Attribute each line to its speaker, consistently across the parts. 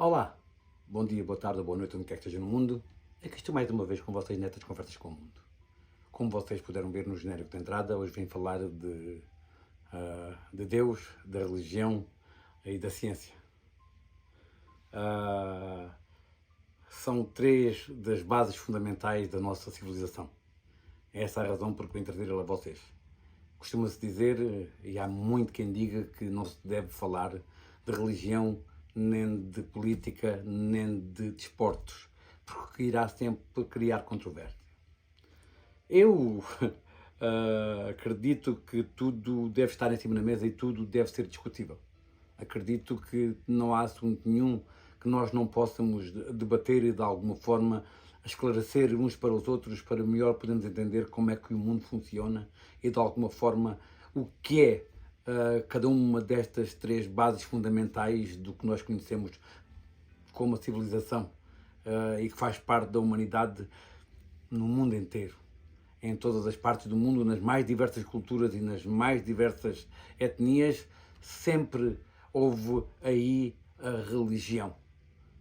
Speaker 1: Olá, bom dia, boa tarde, boa noite, onde quer que esteja no mundo. Aqui estou mais uma vez com vocês netas conversas com o mundo. Como vocês puderam ver no genérico de entrada, hoje vim falar de Deus, da religião e da ciência. São três das bases fundamentais da nossa civilização. É essa a razão por que vim trazer a vocês. Costuma-se dizer, e há muito quem diga, que não se deve falar de religião, nem de política, nem de desportos, porque irá sempre criar controvérsia. Eu acredito que tudo deve estar em cima da mesa e tudo deve ser discutível. Acredito que não há assunto nenhum que nós não possamos debater e de alguma forma esclarecer uns para os outros para melhor podermos entender como é que o mundo funciona e de alguma forma o que é cada uma destas três bases fundamentais do que nós conhecemos como a civilização e que faz parte da humanidade no mundo inteiro, em todas as partes do mundo, nas mais diversas culturas e nas mais diversas etnias, sempre houve aí a religião,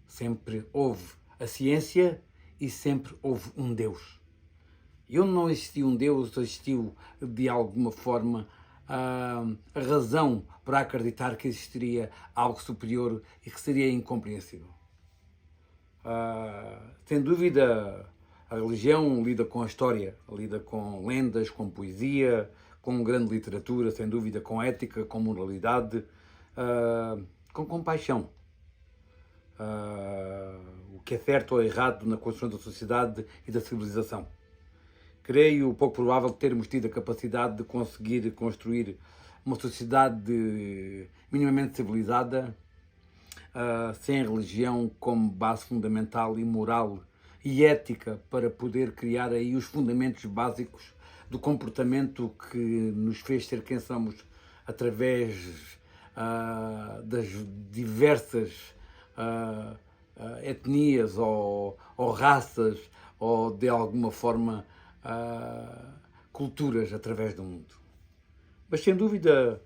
Speaker 1: sempre houve a ciência e sempre houve um Deus. E onde não existiu um Deus, existiu de alguma forma a razão para acreditar que existiria algo superior e que seria incompreensível. Sem dúvida, a religião lida com a história, lida com lendas, com poesia, com grande literatura, sem dúvida, com ética, com moralidade, com compaixão. O que é certo ou errado na construção da sociedade e da civilização. Creio pouco provável termos tido a capacidade de conseguir construir uma sociedade minimamente civilizada sem religião como base fundamental e moral e ética para poder criar aí os fundamentos básicos do comportamento que nos fez ser quem somos através das diversas etnias ou raças ou de alguma forma culturas através do mundo. Mas sem dúvida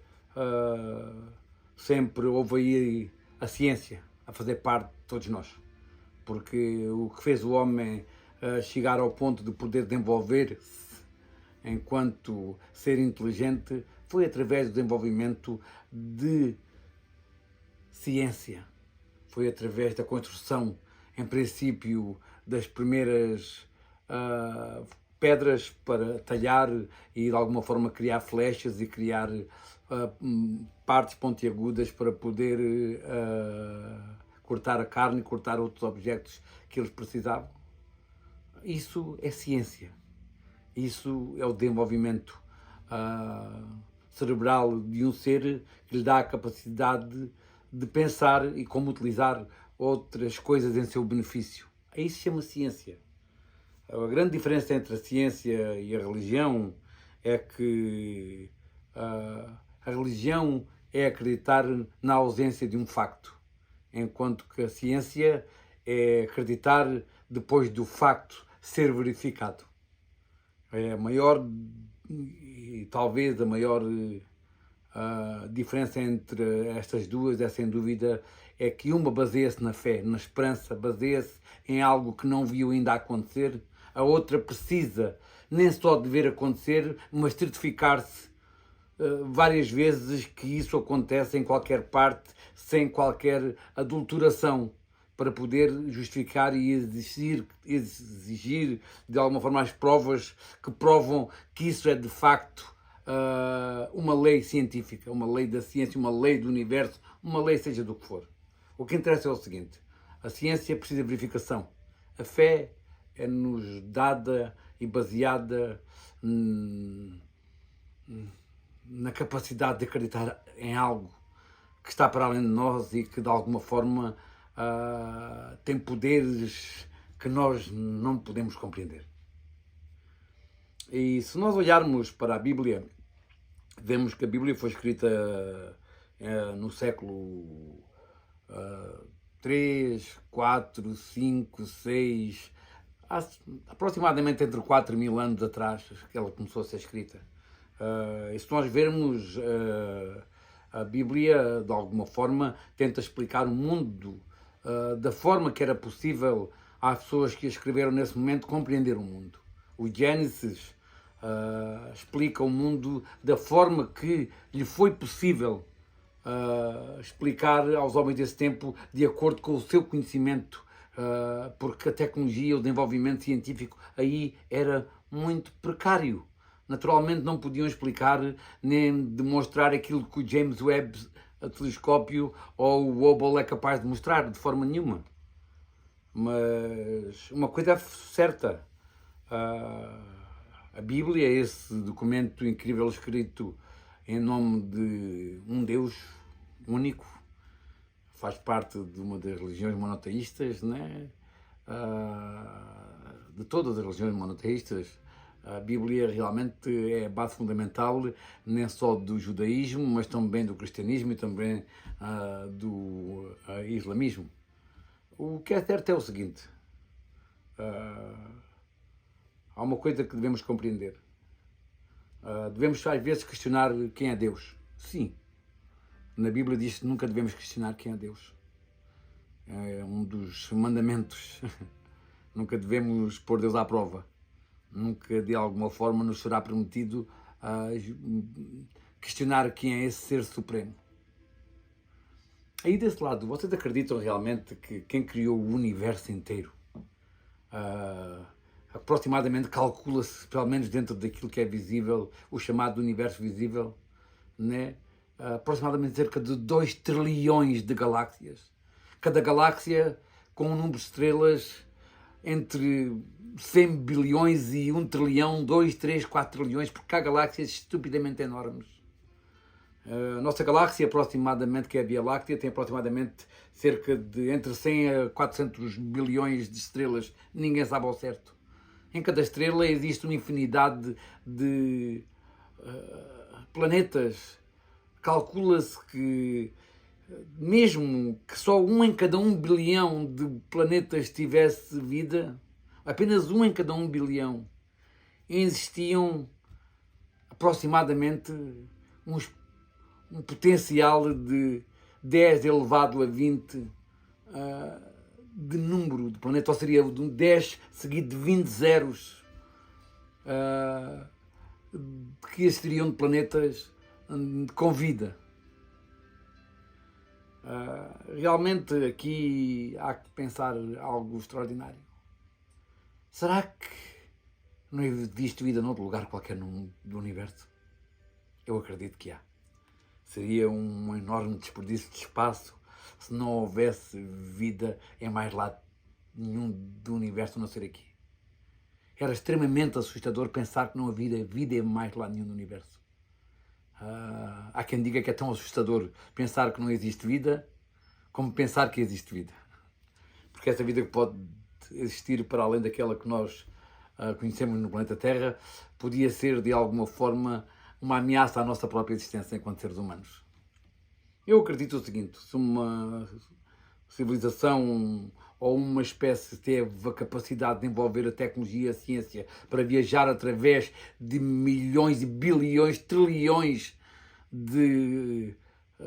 Speaker 1: sempre houve aí a ciência a fazer parte de todos nós, porque o que fez o homem chegar ao ponto de poder desenvolver-se enquanto ser inteligente foi através do desenvolvimento de ciência, foi através da construção, em princípio, das primeiras pedras para talhar e de alguma forma criar flechas e criar partes pontiagudas para poder cortar a carne e cortar outros objetos que eles precisavam. Isso é ciência. Isso é o desenvolvimento cerebral de um ser que lhe dá a capacidade de pensar e como utilizar outras coisas em seu benefício. Isso se chama ciência. A grande diferença entre a ciência e a religião é que a religião é acreditar na ausência de um facto, enquanto que a ciência é acreditar depois do facto ser verificado. É a maior e talvez a maior diferença entre estas duas é sem dúvida é que uma baseia-se na fé, na esperança, baseia-se em algo que não viu ainda acontecer, a outra precisa nem só de ver acontecer, mas certificar-se várias vezes que isso acontece em qualquer parte, sem qualquer adulteração, para poder justificar e exigir de alguma forma as provas que provam que isso é de facto uma lei científica, uma lei da ciência, uma lei do universo, uma lei seja do que for. O que interessa é o seguinte: a ciência precisa de verificação. A fé é-nos dada e baseada na capacidade de acreditar em algo que está para além de nós e que de alguma forma tem poderes que nós não podemos compreender. E se nós olharmos para a Bíblia, vemos que a Bíblia foi escrita no século 3, 4, 5, 6, aproximadamente entre 4.000 anos atrás que ela começou a ser escrita. E se nós vermos a Bíblia, de alguma forma, tenta explicar o mundo da forma que era possível às pessoas que a escreveram nesse momento compreender o mundo. O Gênesis explica o mundo da forma que lhe foi possível explicar aos homens desse tempo de acordo com o seu conhecimento, porque a tecnologia, o desenvolvimento científico aí era muito precário. Naturalmente não podiam explicar nem demonstrar aquilo que o James Webb, o telescópio ou o Hubble é capaz de mostrar, de forma nenhuma. Mas uma coisa é certa, a Bíblia é esse documento incrível escrito em nome de um Deus único, faz parte de uma das religiões monoteístas, né? De todas as religiões monoteístas. A Bíblia realmente é a base fundamental, nem só do judaísmo, mas também do cristianismo e também do islamismo. O que é certo é o seguinte, há uma coisa que devemos compreender. Devemos às vezes questionar quem é Deus. Sim, na Bíblia diz que nunca devemos questionar quem é Deus. É um dos mandamentos. Nunca devemos pôr Deus à prova. Nunca, de alguma forma, nos será permitido questionar quem é esse ser supremo. Aí desse lado, vocês acreditam realmente que quem criou o universo inteiro, aproximadamente calcula-se, pelo menos dentro daquilo que é visível, o chamado universo visível, né? Aproximadamente cerca de 2 trilhões de galáxias. Cada galáxia com um número de estrelas entre 100 bilhões e 1 trilhão, 2, 3, 4 trilhões, porque há galáxias estupidamente enormes. A nossa galáxia, aproximadamente, que é a Via Láctea, tem aproximadamente cerca de entre 100 a 400 bilhões de estrelas, ninguém sabe ao certo. Em cada estrela existe uma infinidade de planetas. Calcula-se que, mesmo que só 1 em cada 1 bilhão de planetas tivesse vida, apenas 1 em cada 1 bilhão, existiam aproximadamente um potencial de 10 elevado a 20 de número de planetas, ou seria de 10 seguido de 20 zeros, que existiriam de planetas com vida. Realmente aqui há que pensar algo extraordinário. Será que não existe vida noutro lugar qualquer do universo? Eu acredito que há. Seria um enorme desperdício de espaço se não houvesse vida em mais lado nenhum do universo a não ser aqui. Era extremamente assustador pensar que não havia vida em mais lado nenhum do universo. Há quem diga que é tão assustador pensar que não existe vida como pensar que existe vida. Porque essa vida que pode existir para além daquela que nós conhecemos no planeta Terra podia ser de alguma forma uma ameaça à nossa própria existência enquanto seres humanos. Eu acredito o seguinte, se uma civilização ou uma espécie teve a capacidade de envolver a tecnologia e a ciência para viajar através de milhões e bilhões, trilhões de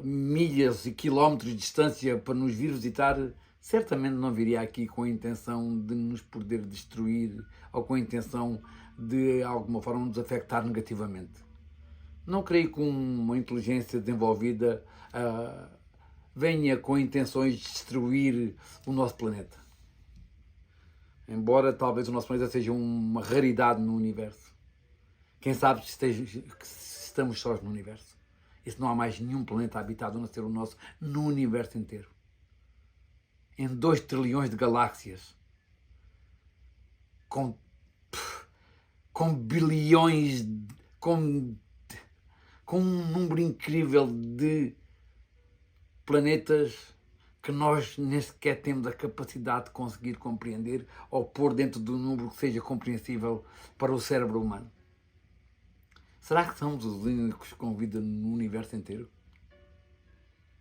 Speaker 1: milhas e quilómetros de distância para nos vir visitar, certamente não viria aqui com a intenção de nos poder destruir ou com a intenção de alguma forma nos afetar negativamente. Não creio que uma inteligência desenvolvida venha com intenções de destruir o nosso planeta. Embora talvez o nosso planeta seja uma raridade no universo. Quem sabe se estamos sós no universo. E se não há mais nenhum planeta habitado a não ser o nosso no universo inteiro. Em 2 trilhões de galáxias. Com bilhões, com um número incrível de planetas que nós nem sequer temos a capacidade de conseguir compreender ou pôr dentro de um número que seja compreensível para o cérebro humano. Será que somos os únicos com vida no universo inteiro?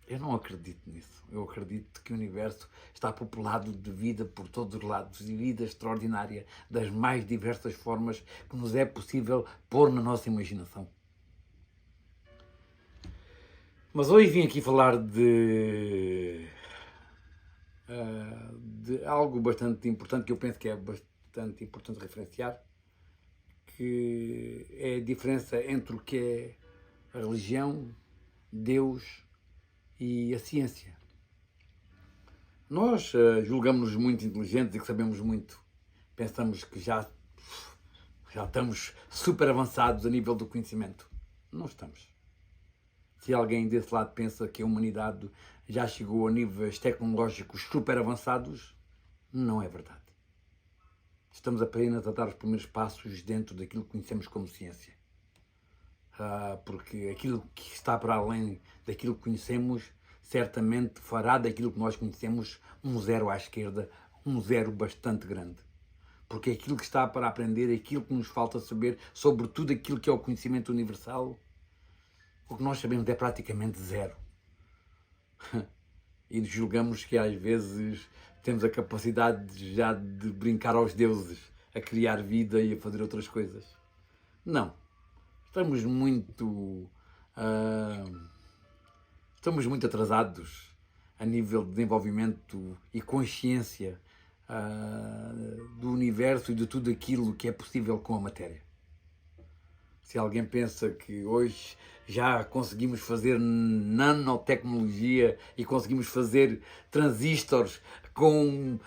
Speaker 1: Eu não acredito nisso. Eu acredito que o universo está populado de vida por todos os lados, de vida extraordinária, das mais diversas formas que nos é possível pôr na nossa imaginação. Mas hoje vim aqui falar de de algo bastante importante, que eu penso que é bastante importante referenciar, que é a diferença entre o que é a religião, Deus e a ciência. Nós julgamos-nos muito inteligentes e que sabemos muito. Pensamos que já estamos super avançados a nível do conhecimento. Não estamos. Se alguém desse lado pensa que a humanidade já chegou a níveis tecnológicos super avançados, não é verdade. Estamos apenas a dar os primeiros passos dentro daquilo que conhecemos como ciência. Porque aquilo que está para além daquilo que conhecemos certamente fará daquilo que nós conhecemos um zero à esquerda, um zero bastante grande. Porque aquilo que está para aprender, aquilo que nos falta saber, sobre tudo aquilo que é o conhecimento universal, o que nós sabemos é praticamente zero. E julgamos que às vezes temos a capacidade já de brincar aos deuses, a criar vida e a fazer outras coisas. Não. Estamos muito atrasados a nível de desenvolvimento e consciência do universo e de tudo aquilo que é possível com a matéria. Se alguém pensa que hoje já conseguimos fazer nanotecnologia e conseguimos fazer transistores com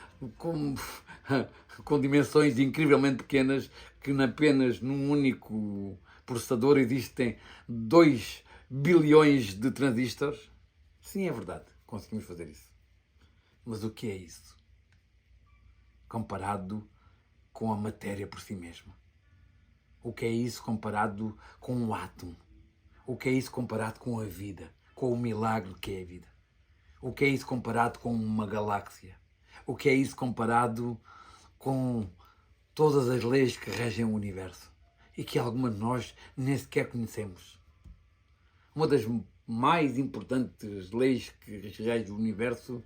Speaker 1: dimensões incrivelmente pequenas, que apenas num único processador existem 2 bilhões de transistores, sim, é verdade, conseguimos fazer isso. Mas o que é isso? Comparado com a matéria por si mesma. O que é isso comparado com um átomo? O que é isso comparado com a vida? Com o milagre que é a vida? O que é isso comparado com uma galáxia? O que é isso comparado com todas as leis que regem o universo e que alguma de nós nem sequer conhecemos? Uma das mais importantes leis que regem o universo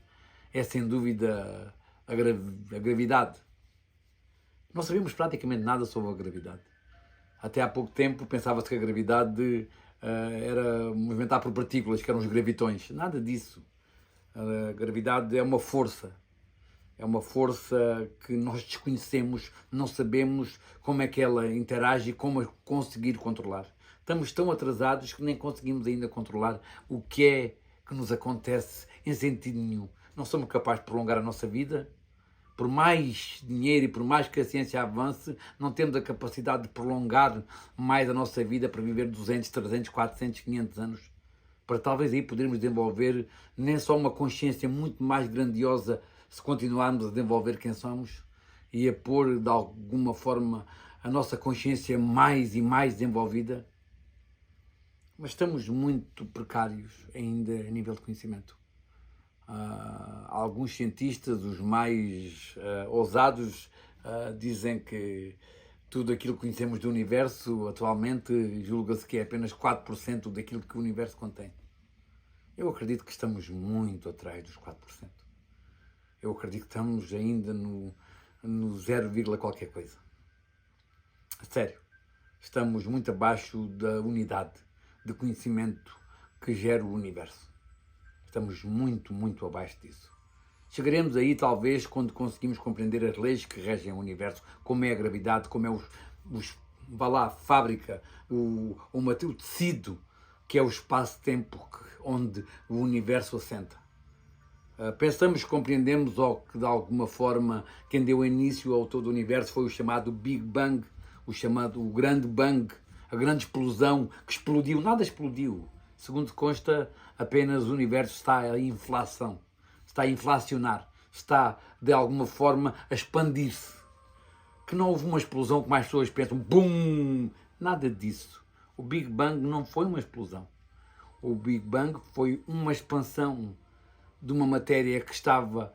Speaker 1: é, sem dúvida, a gravidade. Não sabemos praticamente nada sobre a gravidade. Até há pouco tempo pensava-se que a gravidade era movimentada por partículas, que eram os gravitões. Nada disso. A gravidade é uma força. É uma força que nós desconhecemos, não sabemos como é que ela interage e como a conseguir controlar. Estamos tão atrasados que nem conseguimos ainda controlar o que é que nos acontece em sentido nenhum. Não somos capazes de prolongar a nossa vida. Por mais dinheiro e por mais que a ciência avance, não temos a capacidade de prolongar mais a nossa vida para viver 200, 300, 400, 500 anos. Para talvez aí podermos desenvolver nem só uma consciência muito mais grandiosa se continuarmos a desenvolver quem somos e a pôr de alguma forma a nossa consciência mais e mais desenvolvida. Mas estamos muito precários ainda a nível de conhecimento. Alguns cientistas, os mais ousados, dizem que tudo aquilo que conhecemos do universo atualmente julga-se que é apenas 4% daquilo que o universo contém. Eu acredito que estamos muito atrás dos 4%. Eu acredito que estamos ainda no 0, qualquer coisa. Sério, estamos muito abaixo da unidade de conhecimento que gera o universo. Estamos muito, muito abaixo disso. Chegaremos aí, talvez, quando conseguimos compreender as leis que regem o universo, como é a gravidade, como é a fábrica, o tecido, que é o espaço-tempo onde o universo assenta. Pensamos que compreendemos ou que, de alguma forma, quem deu início ao todo o universo foi o chamado Big Bang, o Grande Bang, a grande explosão que explodiu. Nada explodiu. Segundo consta, apenas o universo está em inflação, está a inflacionar, está, de alguma forma, a expandir-se. Que não houve uma explosão como as pessoas pensam, BUM! Nada disso. O Big Bang não foi uma explosão. O Big Bang foi uma expansão de uma matéria que estava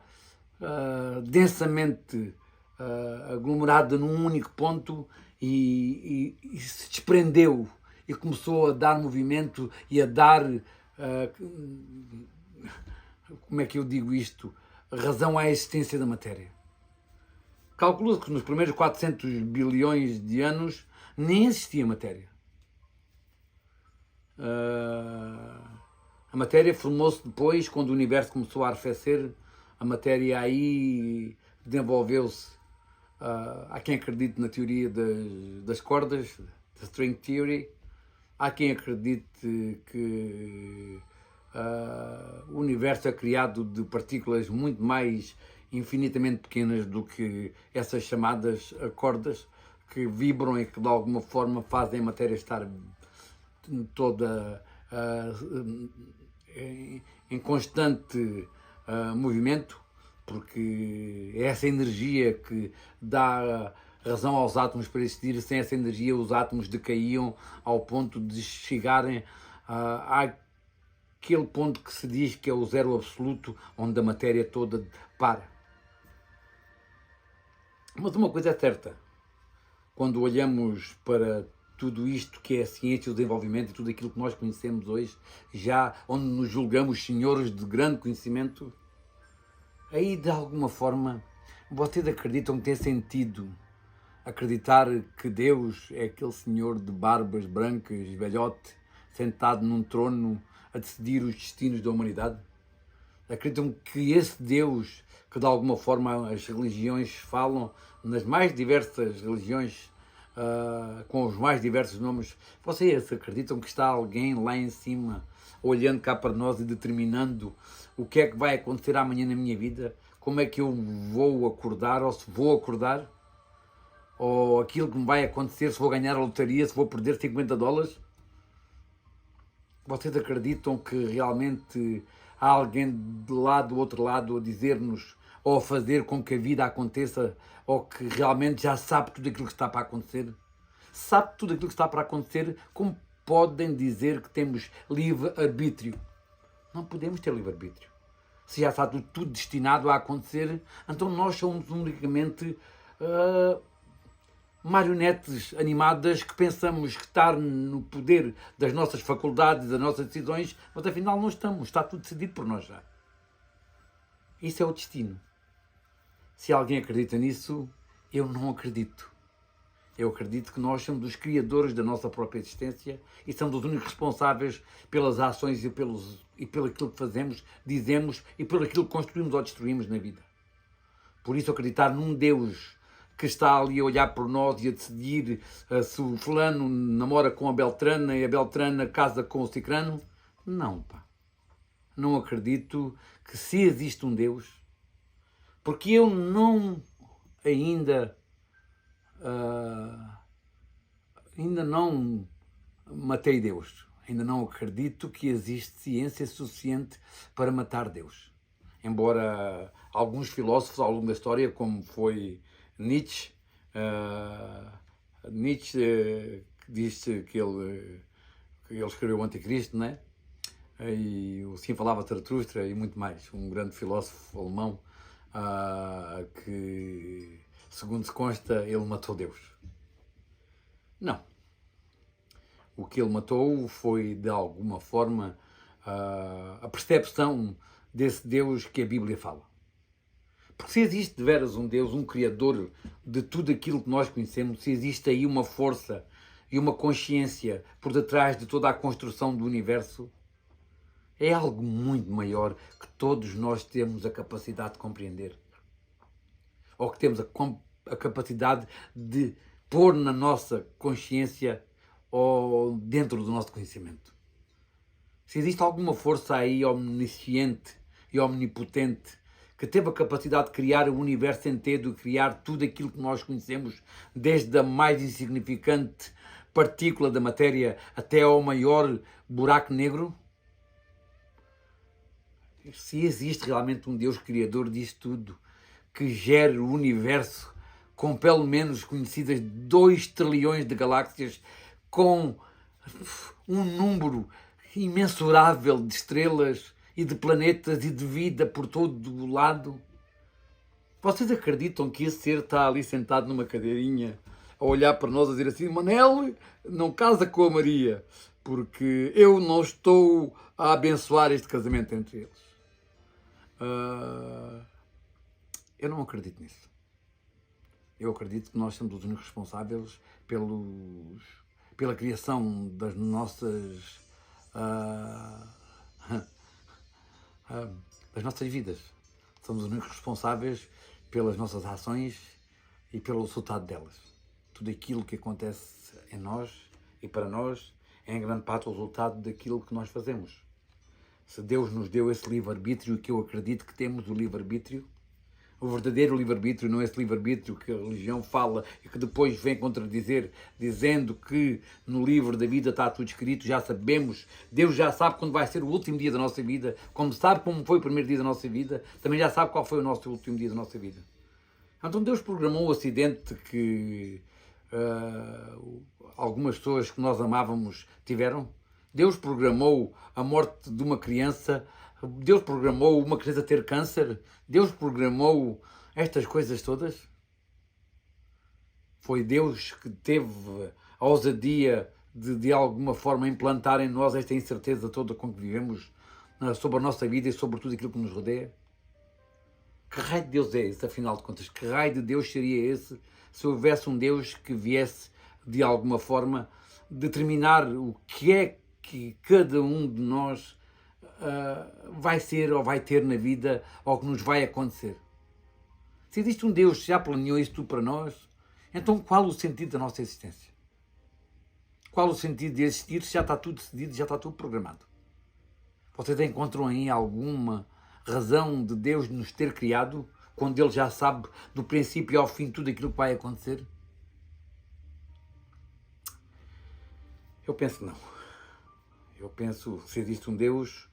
Speaker 1: densamente aglomerada num único ponto e se desprendeu e começou a dar movimento e a dar, como é que eu digo isto, razão à existência da matéria. Calcula-se que nos primeiros 400 bilhões de anos nem existia matéria. A matéria formou-se depois, quando o universo começou a arrefecer, a matéria aí desenvolveu-se. Há quem acredite na teoria das cordas, da string theory. Há quem acredite que o universo é criado de partículas muito mais infinitamente pequenas do que essas chamadas cordas, que vibram e que de alguma forma fazem a matéria estar toda em constante movimento, porque é essa energia que dá razão aos átomos para existir. Sem essa energia os átomos decaíam ao ponto de chegarem àquele ponto que se diz que é o zero absoluto, onde a matéria toda para. Mas uma coisa é certa, quando olhamos para tudo isto que é a ciência, o desenvolvimento e tudo aquilo que nós conhecemos hoje, já onde nos julgamos senhores de grande conhecimento, aí de alguma forma vocês acreditam que tem sentido acreditar que Deus é aquele senhor de barbas brancas, velhote, sentado num trono a decidir os destinos da humanidade? Acreditam que esse Deus, que de alguma forma as religiões falam, nas mais diversas religiões, com os mais diversos nomes, vocês acreditam que está alguém lá em cima, olhando cá para nós e determinando o que é que vai acontecer amanhã na minha vida? Como é que eu vou acordar, ou se vou acordar? Ou aquilo que me vai acontecer, se vou ganhar a lotaria, se vou perder $50? Vocês acreditam que realmente há alguém de lá do outro lado a dizer-nos ou a fazer com que a vida aconteça, ou que realmente já sabe tudo aquilo que está para acontecer? Sabe tudo aquilo que está para acontecer, como podem dizer que temos livre-arbítrio? Não podemos ter livre-arbítrio. Se já está tudo destinado a acontecer, então nós somos unicamente marionetes animadas que pensamos que estar no poder das nossas faculdades, das nossas decisões, mas afinal não estamos, está tudo decidido por nós já. Isso é o destino. Se alguém acredita nisso, eu não acredito. Eu acredito que nós somos os criadores da nossa própria existência e somos os únicos responsáveis pelas ações e pelo aquilo que fazemos, dizemos e pelo aquilo que construímos ou destruímos na vida. Por isso acreditar num Deus que está ali a olhar por nós e a decidir se o fulano namora com a Beltrana e a Beltrana casa com o Cicrano, não, pá. Não acredito que se existe um Deus, porque eu não ainda não matei Deus. Ainda não acredito que existe ciência suficiente para matar Deus. Embora alguns filósofos ao longo da história, como foi Nietzsche, que disse que ele escreveu o Anticristo, né? E assim falava Zaratustra e muito mais, um grande filósofo alemão, que, segundo se consta, ele matou Deus. Não. O que ele matou foi, de alguma forma, a percepção desse Deus que a Bíblia fala. Porque se existe de veras um Deus, um Criador de tudo aquilo que nós conhecemos, se existe aí uma força e uma consciência por detrás de toda a construção do universo, é algo muito maior que todos nós temos a capacidade de compreender. Ou que temos a capacidade de pôr na nossa consciência ou dentro do nosso conhecimento. Se existe alguma força aí omnisciente e omnipotente que teve a capacidade de criar o universo inteiro, de criar tudo aquilo que nós conhecemos, desde a mais insignificante partícula da matéria até ao maior buraco negro, se existe realmente um Deus criador disto tudo, que gere o universo com pelo menos conhecidas 2 trilhões de galáxias, com um número imensurável de estrelas e de planetas e de vida por todo o lado, vocês acreditam que esse ser está ali sentado numa cadeirinha a olhar para nós a dizer assim: Manel, não casa com a Maria, porque eu não estou a abençoar este casamento entre eles? Eu não acredito nisso. Eu acredito que nós somos os únicos responsáveis pela criação das nossas vidas, Somos os únicos responsáveis pelas nossas ações e pelo resultado delas. Tudo aquilo que acontece em nós e para nós é em grande parte o resultado daquilo que nós fazemos. Se Deus nos deu esse livre-arbítrio, que eu acredito que temos o livre-arbítrio, o verdadeiro livre-arbítrio, não é esse livre-arbítrio que a religião fala e que depois vem contradizer, dizendo que no livro da vida está tudo escrito, já sabemos, Deus já sabe quando vai ser o último dia da nossa vida, como sabe como foi o primeiro dia da nossa vida, também já sabe qual foi o nosso último dia da nossa vida. Então Deus programou o acidente que algumas pessoas que nós amávamos tiveram. Deus programou a morte de uma criança. Deus programou uma criança ter câncer. Deus programou estas coisas todas. Foi Deus que teve a ousadia de alguma forma implantar em nós esta incerteza toda com que vivemos sobre a nossa vida e sobre tudo aquilo que nos rodeia. Que raio de Deus é esse, afinal de contas? Que raio de Deus seria esse se houvesse um Deus que viesse, de alguma forma, determinar o que é que cada um de nós vai ser ou vai ter na vida ou que nos vai acontecer? Se existe um Deus que já planeou isso tudo para nós, então qual o sentido da nossa existência? Qual o sentido de existir se já está tudo decidido, já está tudo programado? Vocês encontram aí alguma razão de Deus nos ter criado, quando Ele já sabe do princípio ao fim tudo aquilo que vai acontecer? Eu penso que não. Eu penso, se existe um Deus,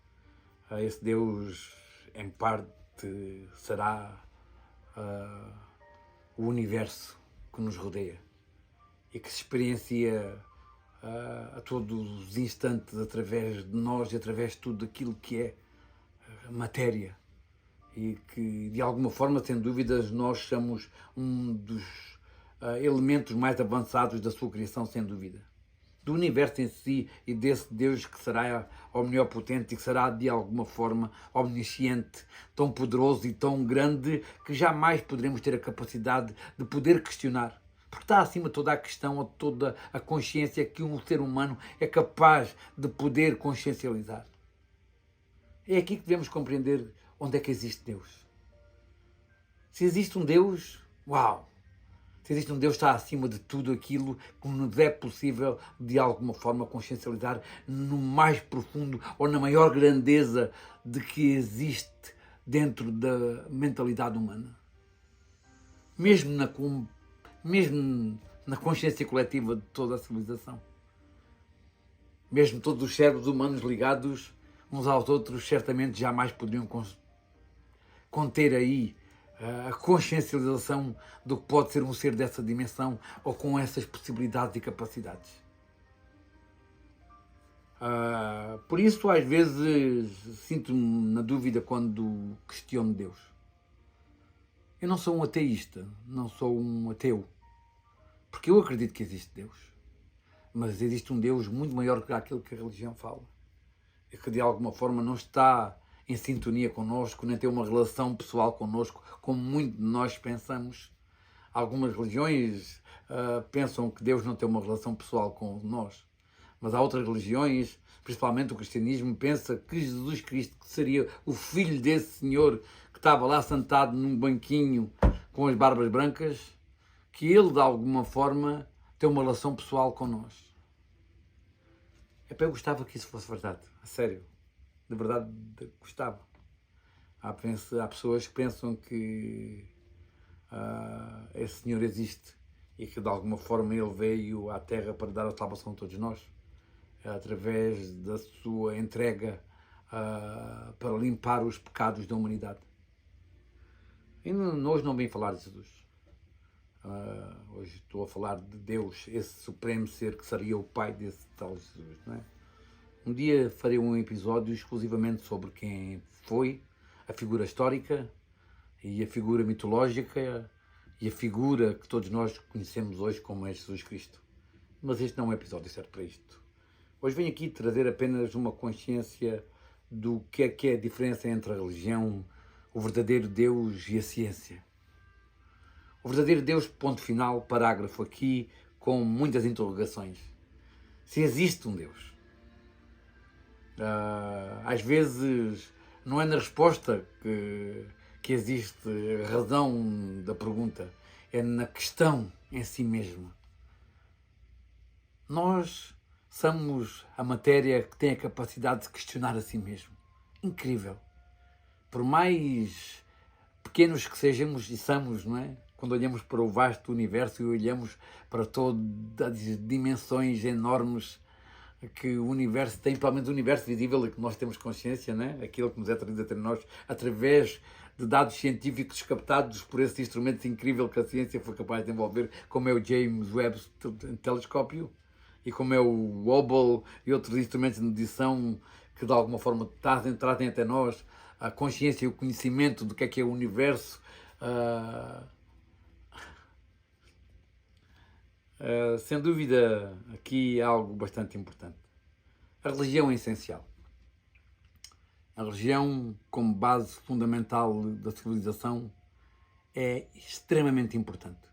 Speaker 1: esse Deus, em parte, será o universo que nos rodeia e que se experiencia a todos os instantes através de nós e através de tudo aquilo que é matéria, e que de alguma forma, sem dúvidas, nós somos um dos elementos mais avançados da sua criação, sem dúvida, do universo em si e desse Deus que será omnipotente e que será de alguma forma omnisciente, tão poderoso e tão grande que jamais poderemos ter a capacidade de poder questionar, porque está acima de toda a questão ou toda a consciência que um ser humano é capaz de poder consciencializar. É aqui que devemos compreender onde é que existe Deus. Se existe um Deus, uau! Se existe um Deus que está acima de tudo aquilo que nos é possível, de alguma forma, consciencializar no mais profundo ou na maior grandeza de que existe dentro da mentalidade humana. Mesmo na consciência coletiva de toda a civilização. Mesmo todos os cérebros humanos ligados uns aos outros, certamente jamais poderiam conter aí a consciencialização do que pode ser um ser dessa dimensão ou com essas possibilidades e capacidades. Por isso, às vezes, sinto-me na dúvida quando questiono Deus. Eu não sou um ateísta, não sou um ateu, porque eu acredito que existe Deus. Mas existe um Deus muito maior que aquilo que a religião fala. E que de alguma forma não está em sintonia connosco, nem tem uma relação pessoal connosco, como muitos de nós pensamos. Algumas religiões pensam que Deus não tem uma relação pessoal com nós, mas há outras religiões, principalmente o cristianismo, pensa que Jesus Cristo, que seria o filho desse Senhor que estava lá sentado num banquinho com as barbas brancas, que ele de alguma forma tem uma relação pessoal com nós. Eu gostava que isso fosse verdade, a sério, de verdade gostava. Há pessoas que pensam que esse Senhor existe e que de alguma forma Ele veio à Terra para dar a salvação a todos nós, através da sua entrega para limpar os pecados da humanidade. E hoje não vim falar de Jesus. Hoje estou a falar de Deus, esse supremo ser que seria o Pai desse tal Jesus, não é? Um dia farei um episódio exclusivamente sobre quem foi a figura histórica e a figura mitológica e a figura que todos nós conhecemos hoje como é Jesus Cristo. Mas este não é um episódio certo para isto. Hoje venho aqui trazer apenas uma consciência do que é a diferença entre a religião, o verdadeiro Deus e a ciência. O verdadeiro Deus, ponto final, parágrafo aqui, com muitas interrogações. Se existe um Deus. Às vezes não é na resposta que existe razão da pergunta, é na questão em si mesma. Nós somos a matéria que tem a capacidade de questionar a si mesmo. Incrível. Por mais pequenos que sejamos e somos, não é? Quando olhamos para o vasto universo e olhamos para todas as dimensões enormes que o universo tem, pelo menos o universo visível e que nós temos consciência, não é? Aquilo que nos é trazido até nós através de dados científicos captados por esse instrumento incrível que a ciência foi capaz de desenvolver, como é o James Webb Telescópio e como é o Hubble e outros instrumentos de medição que de alguma forma trazem até nós a consciência e o conhecimento do que é o universo. Sem dúvida, aqui há algo bastante importante. A religião é essencial. A religião, como base fundamental da civilização, é extremamente importante.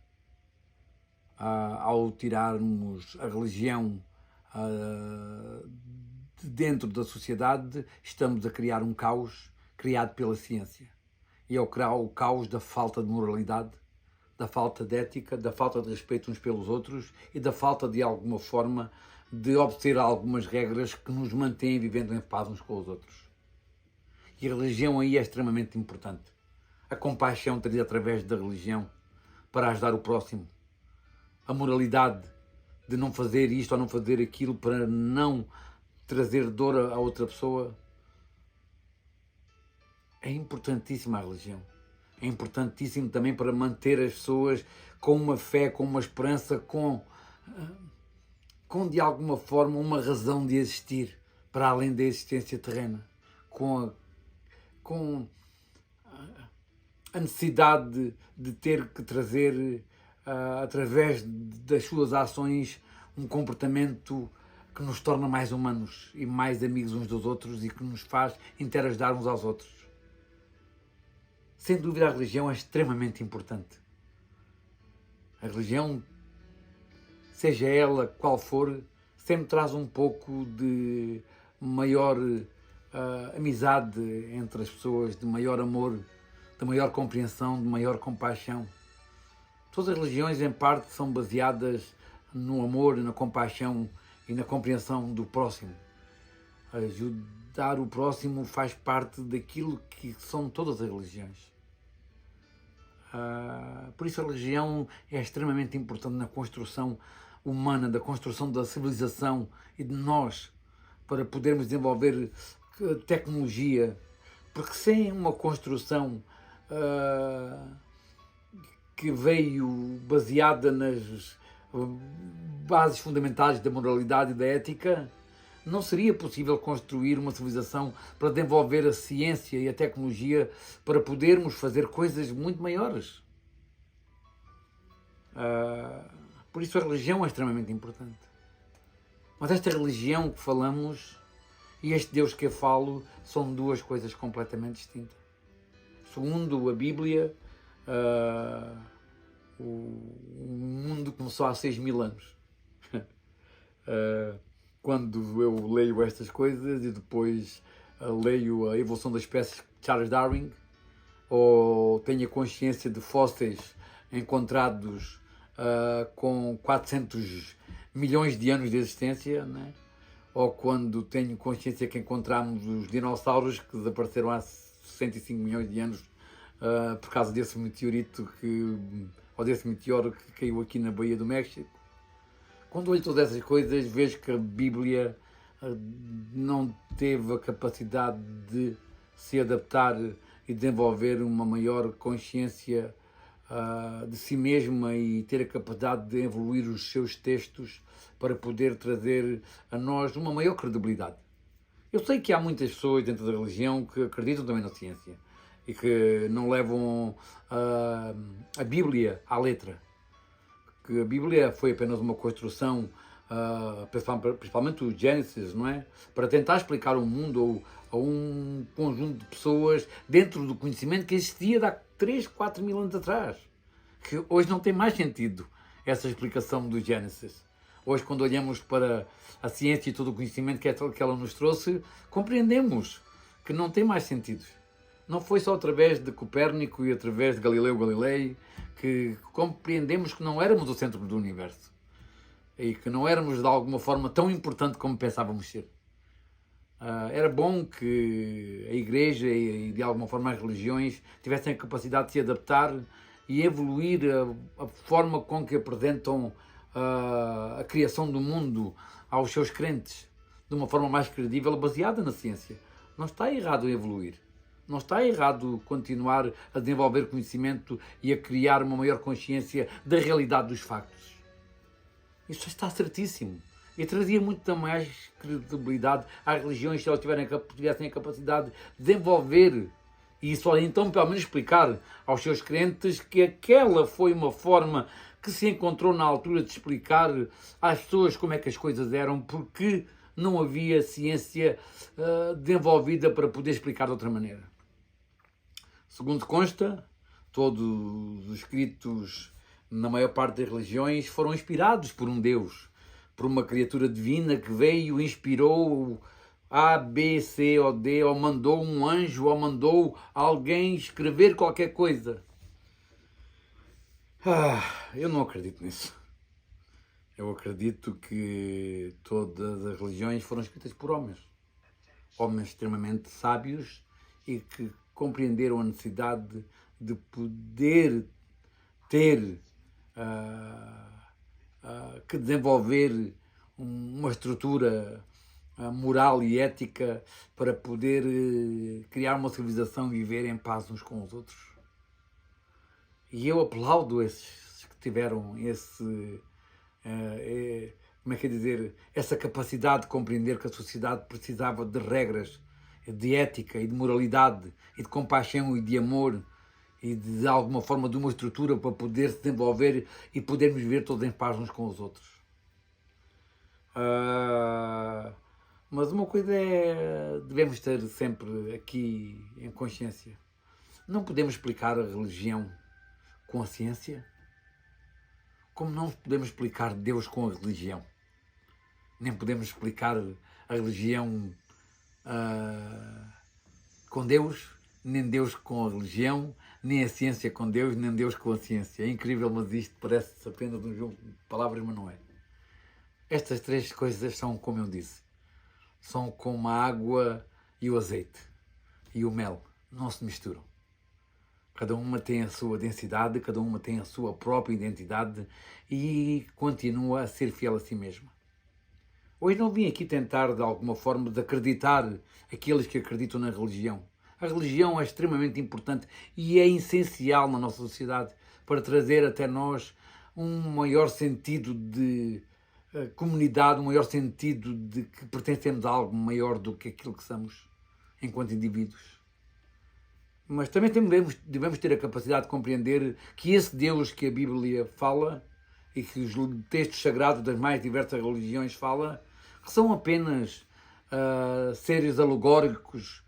Speaker 1: Ao tirarmos a religião de dentro da sociedade, estamos a criar um caos criado pela ciência. E ao criar o caos da falta de moralidade, da falta de ética, da falta de respeito uns pelos outros e da falta de alguma forma de obedecer a algumas regras que nos mantêm vivendo em paz uns com os outros. E a religião aí é extremamente importante. A compaixão trazida através da religião para ajudar o próximo. A moralidade de não fazer isto ou não fazer aquilo para não trazer dor a outra pessoa. É importantíssima a religião. É importantíssimo também para manter as pessoas com uma fé, com uma esperança, com de alguma forma uma razão de existir para além da existência terrena, com a necessidade de ter que trazer através das suas ações um comportamento que nos torna mais humanos e mais amigos uns dos outros e que nos faz interagir uns aos outros. Sem dúvida, a religião é extremamente importante. A religião, seja ela qual for, sempre traz um pouco de maior amizade entre as pessoas, de maior amor, de maior compreensão, de maior compaixão. Todas as religiões, em parte, são baseadas no amor, na compaixão e na compreensão do próximo. Ajudar o próximo faz parte daquilo que são todas as religiões. Por isso a religião é extremamente importante na construção humana, da construção da civilização e de nós, para podermos desenvolver tecnologia, porque sem uma construção que veio baseada nas bases fundamentais da moralidade e da ética, não seria possível construir uma civilização para desenvolver a ciência e a tecnologia para podermos fazer coisas muito maiores. Por isso a religião é extremamente importante. Mas esta religião que falamos e este Deus que eu falo são duas coisas completamente distintas. Segundo a Bíblia, o mundo começou há 6.000 anos. Quando eu leio estas coisas e depois leio a evolução das espécies de Charles Darwin, ou tenho a consciência de fósseis encontrados com 400 milhões de anos de existência, né? Ou quando tenho consciência que encontramos os dinossauros que desapareceram há 65 milhões de anos por causa desse meteorito ou desse meteoro que caiu aqui na Baía do México. Quando olho todas essas coisas, vejo que a Bíblia não teve a capacidade de se adaptar e desenvolver uma maior consciência de si mesma e ter a capacidade de evoluir os seus textos para poder trazer a nós uma maior credibilidade. Eu sei que há muitas pessoas dentro da religião que acreditam também na ciência e que não levam a Bíblia à letra. Que a Bíblia foi apenas uma construção, principalmente o Gênesis, não é? Para tentar explicar o mundo a um conjunto de pessoas dentro do conhecimento que existia de há 3, 4 mil anos atrás. Que hoje não tem mais sentido essa explicação do Gênesis. Hoje, quando olhamos para a ciência e todo o conhecimento que ela nos trouxe, compreendemos que não tem mais sentido. Não foi só através de Copérnico e através de Galileu Galilei que compreendemos que não éramos o centro do universo e que não éramos de alguma forma tão importante como pensávamos ser. Era bom que a Igreja e de alguma forma as religiões tivessem a capacidade de se adaptar e evoluir a forma com que apresentam a criação do mundo aos seus crentes de uma forma mais credível, baseada na ciência. Não está errado evoluir. Não está errado continuar a desenvolver conhecimento e a criar uma maior consciência da realidade dos factos. Isso está certíssimo. E trazia muito mais credibilidade às religiões se elas tivessem a capacidade de desenvolver e só então pelo menos explicar aos seus crentes que aquela foi uma forma que se encontrou na altura de explicar às pessoas como é que as coisas eram, porque não havia ciência desenvolvida para poder explicar de outra maneira. Segundo consta, todos os escritos na maior parte das religiões foram inspirados por um Deus, por uma criatura divina que veio, inspirou A, B, C ou D, ou mandou um anjo, ou mandou alguém escrever qualquer coisa. Eu não acredito nisso. Eu acredito que todas as religiões foram escritas por homens. Homens extremamente sábios e que compreenderam a necessidade de poder ter que desenvolver uma estrutura moral e ética para poder criar uma civilização e viver em paz uns com os outros. E eu aplaudo esses que tiveram essa capacidade de compreender que a sociedade precisava de regras, de ética e de moralidade e de compaixão e de amor e de alguma forma de uma estrutura para poder se desenvolver e podermos viver todos em paz uns com os outros. Mas uma coisa devemos ter sempre aqui em consciência. Não podemos explicar a religião com a ciência, como não podemos explicar Deus com a religião. Nem podemos explicar a religião com Deus, nem Deus com a religião, nem a ciência com Deus, nem Deus com a ciência. É incrível, mas isto parece apenas um jogo de palavras, mas não é. Estas três coisas são, como eu disse, são como a água e o azeite e o mel. Não se misturam. Cada uma tem a sua densidade, cada uma tem a sua própria identidade e continua a ser fiel a si mesma. Hoje não vim aqui tentar, de alguma forma, desacreditar aqueles que acreditam na religião. A religião é extremamente importante e é essencial na nossa sociedade para trazer até nós um maior sentido de comunidade, um maior sentido de que pertencemos a algo maior do que aquilo que somos enquanto indivíduos. Mas também devemos ter a capacidade de compreender que esse Deus que a Bíblia fala e que os textos sagrados das mais diversas religiões falam, que são apenas seres alegóricos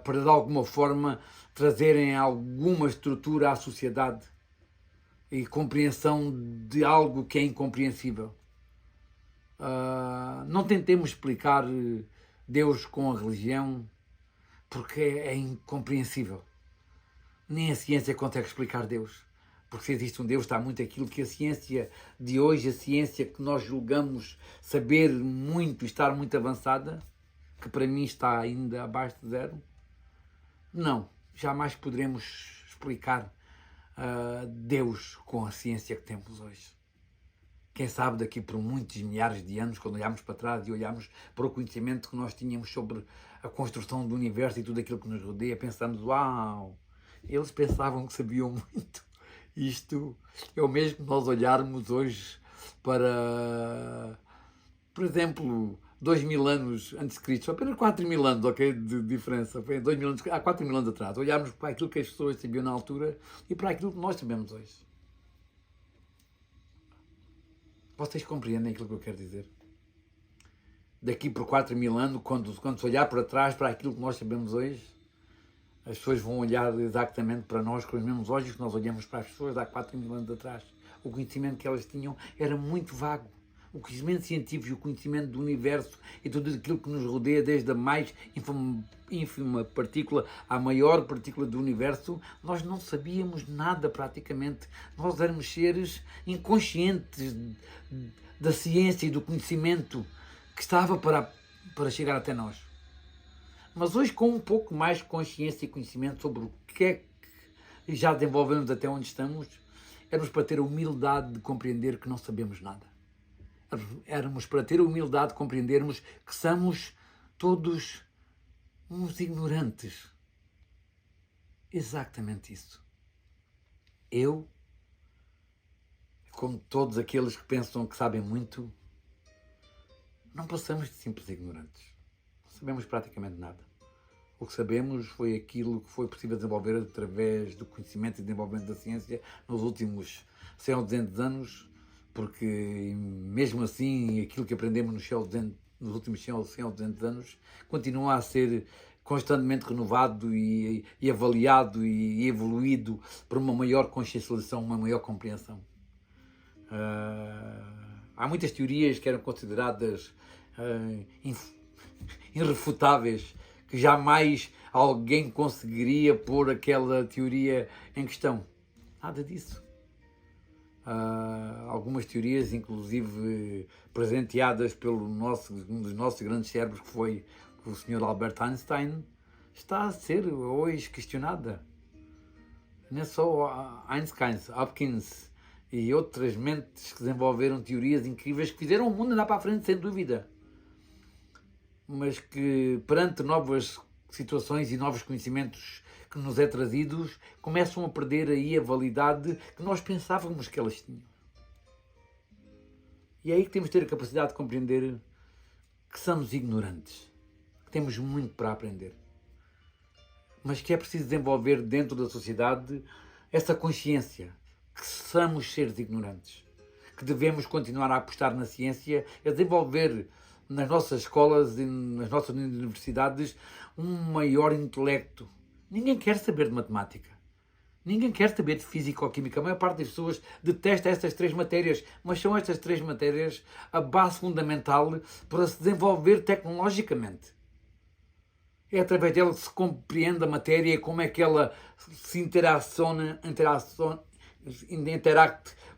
Speaker 1: para de alguma forma trazerem alguma estrutura à sociedade e compreensão de algo que é incompreensível. Não tentemos explicar Deus com a religião, porque é incompreensível. Nem a ciência consegue explicar Deus. Porque se existe um Deus, está muito aquilo que a ciência de hoje, a ciência que nós julgamos saber muito, estar muito avançada, que para mim está ainda abaixo de zero. Não, jamais poderemos explicar Deus com a ciência que temos hoje. Quem sabe daqui por muitos milhares de anos, quando olharmos para trás e olharmos para o conhecimento que nós tínhamos sobre a construção do universo e tudo aquilo que nos rodeia, pensamos, uau, eles pensavam que sabiam muito. Isto é o mesmo que nós olharmos hoje para, por exemplo, 2000 anos antes de Cristo, apenas 4000 anos, ok, de diferença, foi 2000 anos, há 4000 anos atrás, olharmos para aquilo que as pessoas sabiam na altura e para aquilo que nós sabemos hoje. Vocês compreendem aquilo que eu quero dizer? Daqui por 4000 anos, quando se olhar para trás para aquilo que nós sabemos hoje, as pessoas vão olhar exatamente para nós com os mesmos olhos que nós olhamos para as pessoas há 4000 anos atrás. O conhecimento que elas tinham era muito vago, o conhecimento científico e o conhecimento do universo e tudo aquilo que nos rodeia, desde a mais ínfima partícula à maior partícula do universo, nós não sabíamos nada praticamente. Nós éramos seres inconscientes da ciência e do conhecimento que estava para chegar até nós. Mas hoje, com um pouco mais de consciência e conhecimento sobre o que é que já desenvolvemos até onde estamos, éramos para ter a humildade de compreender que não sabemos nada. Éramos para ter a humildade de compreendermos que somos todos uns ignorantes. Exatamente isso. Eu, como todos aqueles que pensam que sabem muito, não passamos de simples ignorantes. Não sabemos praticamente nada. O que sabemos foi aquilo que foi possível desenvolver através do conhecimento e desenvolvimento da ciência nos últimos 100 ou 200 anos, porque mesmo assim aquilo que aprendemos nos últimos 100 ou 200 anos continua a ser constantemente renovado e avaliado e evoluído para uma maior consciencialização, uma maior compreensão. Há muitas teorias que eram consideradas irrefutáveis, que jamais alguém conseguiria pôr aquela teoria em questão. Nada disso. Algumas teorias, inclusive presenteadas pelo um dos nossos grandes cérebros, que foi o Sr. Albert Einstein, está a ser hoje questionada. Não é só Einstein, Hopkins e outras mentes que desenvolveram teorias incríveis que fizeram o mundo andar para a frente, sem dúvida. Mas que, perante novas situações e novos conhecimentos que nos é trazidos, começam a perder aí a validade que nós pensávamos que elas tinham. E é aí que temos de ter a capacidade de compreender que somos ignorantes, que temos muito para aprender, mas que é preciso desenvolver dentro da sociedade essa consciência que somos seres ignorantes, que devemos continuar a apostar na ciência, a desenvolver nas nossas escolas e nas nossas universidades um maior intelecto. Ninguém quer saber de matemática. Ninguém quer saber de física ou química. A maior parte das pessoas detesta estas três matérias, mas são estas três matérias a base fundamental para se desenvolver tecnologicamente. É através dela que se compreende a matéria e como é que ela se interacte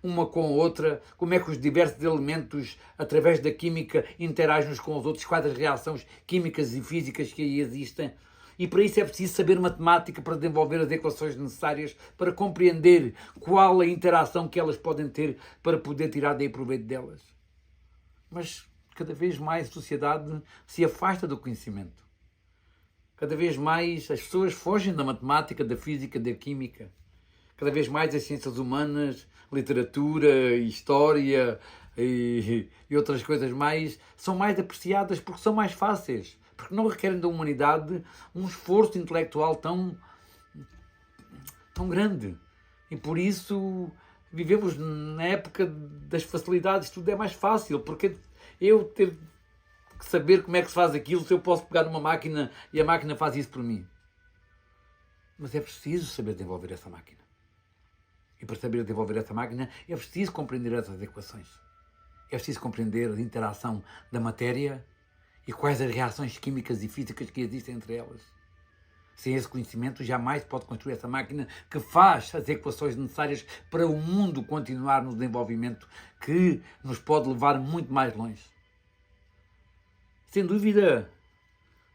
Speaker 1: uma com a outra, como é que os diversos elementos, através da química, interagem uns com os outros, quais as reações químicas e físicas que aí existem. E para isso é preciso saber matemática para desenvolver as equações necessárias para compreender qual a interação que elas podem ter para poder tirar daí proveito delas. Mas cada vez mais a sociedade se afasta do conhecimento. Cada vez mais as pessoas fogem da matemática, da física, da química. Cada vez mais as ciências humanas, literatura, história e outras coisas mais são mais apreciadas porque são mais fáceis, porque não requerem da humanidade um esforço intelectual tão grande. E por isso vivemos na época das facilidades, tudo é mais fácil, porque eu ter que saber como é que se faz aquilo, se eu posso pegar numa máquina e a máquina faz isso por mim. Mas é preciso saber desenvolver essa máquina. E para saber desenvolver essa máquina é preciso compreender essas equações. É preciso compreender a interação da matéria e quais as reações químicas e físicas que existem entre elas. Sem esse conhecimento, jamais se pode construir essa máquina que faz as equações necessárias para o mundo continuar no desenvolvimento que nos pode levar muito mais longe. Sem dúvida,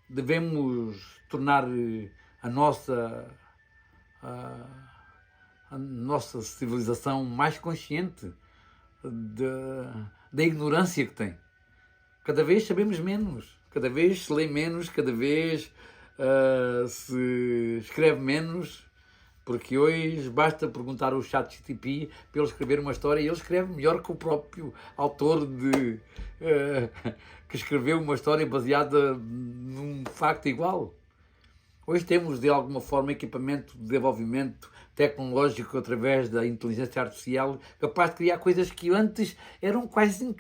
Speaker 1: devemos tornar a nossa civilização mais consciente da ignorância que tem. Cada vez sabemos menos, cada vez se lê menos, cada vez se escreve menos, porque hoje basta perguntar ao ChatGPT para ele escrever uma história e ele escreve melhor que o próprio autor que escreveu uma história baseada num facto igual. Hoje temos, de alguma forma, equipamento de desenvolvimento tecnológico através da inteligência artificial capaz de criar coisas que antes eram quase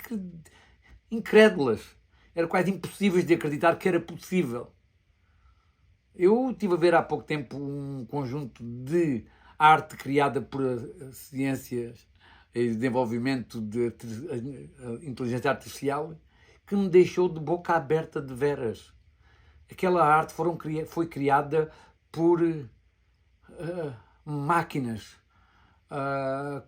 Speaker 1: incrédulas, eram quase impossíveis de acreditar que era possível. Eu estive a ver há pouco tempo um conjunto de arte criada por ciências e desenvolvimento de inteligência artificial, que me deixou de boca aberta de veras. Aquela arte foi criada por máquinas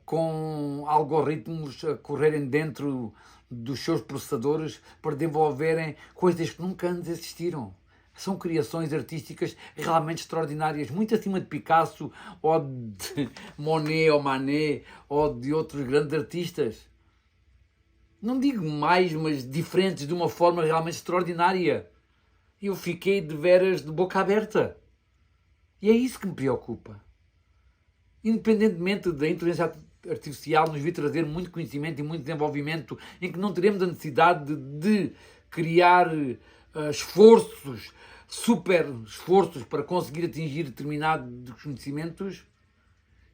Speaker 1: com algoritmos a correrem dentro dos seus processadores para desenvolverem coisas que nunca antes existiram. São criações artísticas realmente extraordinárias, muito acima de Picasso, ou de Monet, ou Manet, ou de outros grandes artistas. Não digo mais, mas diferentes de uma forma realmente extraordinária. Eu fiquei de veras de boca aberta. E é isso que me preocupa. Independentemente da inteligência artificial nos vir trazer muito conhecimento e muito desenvolvimento, em que não teremos a necessidade de criar esforços, super esforços para conseguir atingir determinados conhecimentos,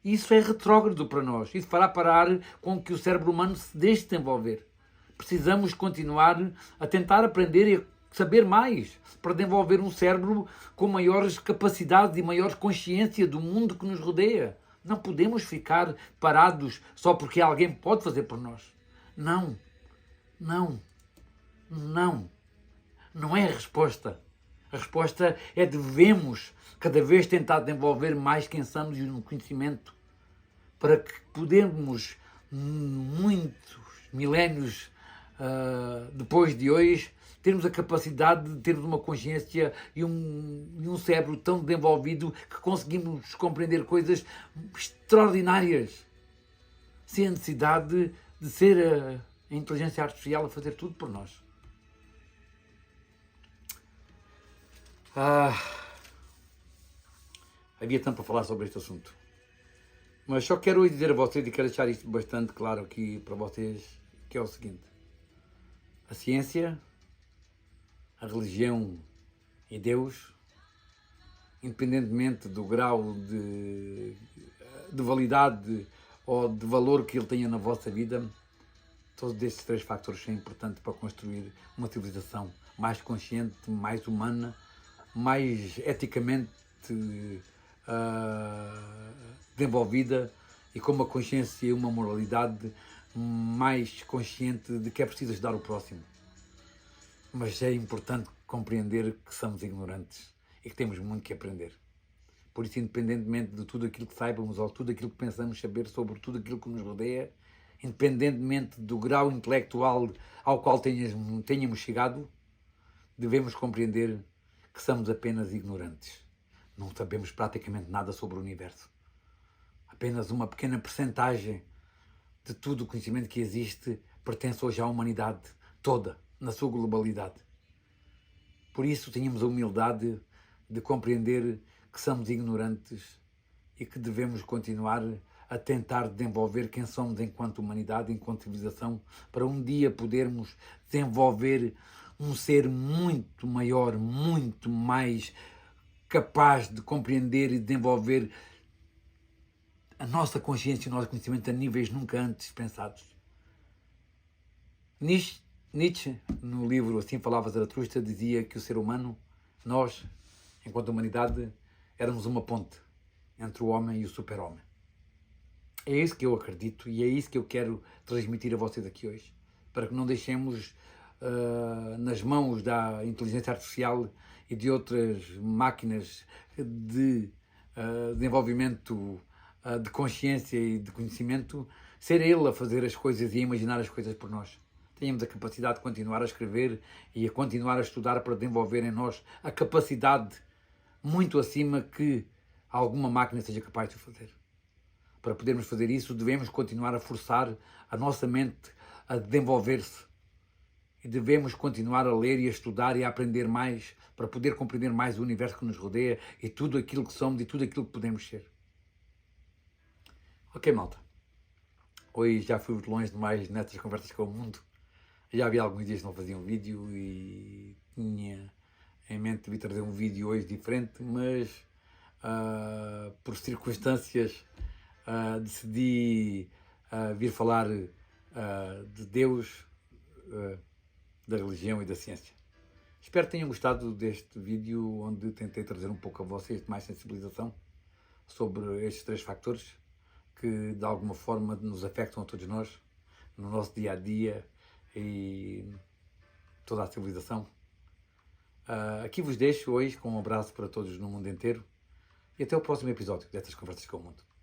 Speaker 1: isso é retrógrado para nós. Isso fará parar com que o cérebro humano se deixe desenvolver. Precisamos continuar a tentar aprender e a saber mais para desenvolver um cérebro com maiores capacidades e maior consciência do mundo que nos rodeia. Não podemos ficar parados só porque alguém pode fazer por nós. Não. Não. Não. Não é a resposta. A resposta é devemos cada vez tentar desenvolver mais quem somos e no conhecimento para que podemos, muitos milénios depois de hoje, termos a capacidade de termos uma consciência e um cérebro tão desenvolvido que conseguimos compreender coisas extraordinárias, sem a necessidade de ser a inteligência artificial a fazer tudo por nós. Havia tanto para falar sobre este assunto, mas só quero dizer a vocês, e quero deixar isto bastante claro aqui para vocês, que é o seguinte: a ciência, a religião e Deus, independentemente do grau de validade ou de valor que ele tenha na vossa vida, todos estes três fatores são importantes para construir uma civilização mais consciente, mais humana, mais eticamente desenvolvida e com uma consciência e uma moralidade mais consciente de que é preciso ajudar o próximo. Mas é importante compreender que somos ignorantes e que temos muito que aprender. Por isso, independentemente de tudo aquilo que saibamos ou tudo aquilo que pensamos saber sobre tudo aquilo que nos rodeia, independentemente do grau intelectual ao qual tenhamos chegado, devemos compreender que somos apenas ignorantes. Não sabemos praticamente nada sobre o universo. Apenas uma pequena percentagem de tudo o conhecimento que existe pertence hoje à humanidade toda, na sua globalidade. Por isso, tenhamos a humildade de compreender que somos ignorantes e que devemos continuar a tentar desenvolver quem somos enquanto humanidade, enquanto civilização, para um dia podermos desenvolver um ser muito maior, muito mais capaz de compreender e desenvolver a nossa consciência e o nosso conhecimento a níveis nunca antes pensados. Nietzsche, no livro Assim Falava Zaratustra, dizia que o ser humano, nós, enquanto humanidade, éramos uma ponte entre o homem e o super-homem. É isso que eu acredito e é isso que eu quero transmitir a vocês aqui hoje, para que não deixemos nas mãos da inteligência artificial e de outras máquinas de desenvolvimento de consciência e de conhecimento, ser ele a fazer as coisas e a imaginar as coisas por nós. Tenhamos a capacidade de continuar a escrever e a continuar a estudar para desenvolver em nós a capacidade muito acima que alguma máquina seja capaz de fazer. Para podermos fazer isso, devemos continuar a forçar a nossa mente a desenvolver-se. E devemos continuar a ler e a estudar e a aprender mais para poder compreender mais o universo que nos rodeia e tudo aquilo que somos e tudo aquilo que podemos ser. Ok, malta. Hoje já fui muito longe demais nestas conversas com o mundo. Já havia alguns dias que não fazia um vídeo e tinha em mente de trazer um vídeo hoje diferente, mas por circunstâncias decidi vir falar de Deus, da religião e da ciência. Espero que tenham gostado deste vídeo onde tentei trazer um pouco a vocês de mais sensibilização sobre estes três fatores que de alguma forma nos afetam a todos nós, no nosso dia a dia e toda a civilização. Aqui vos deixo hoje com um abraço para todos no mundo inteiro e até o próximo episódio destas Conversas com o Mundo.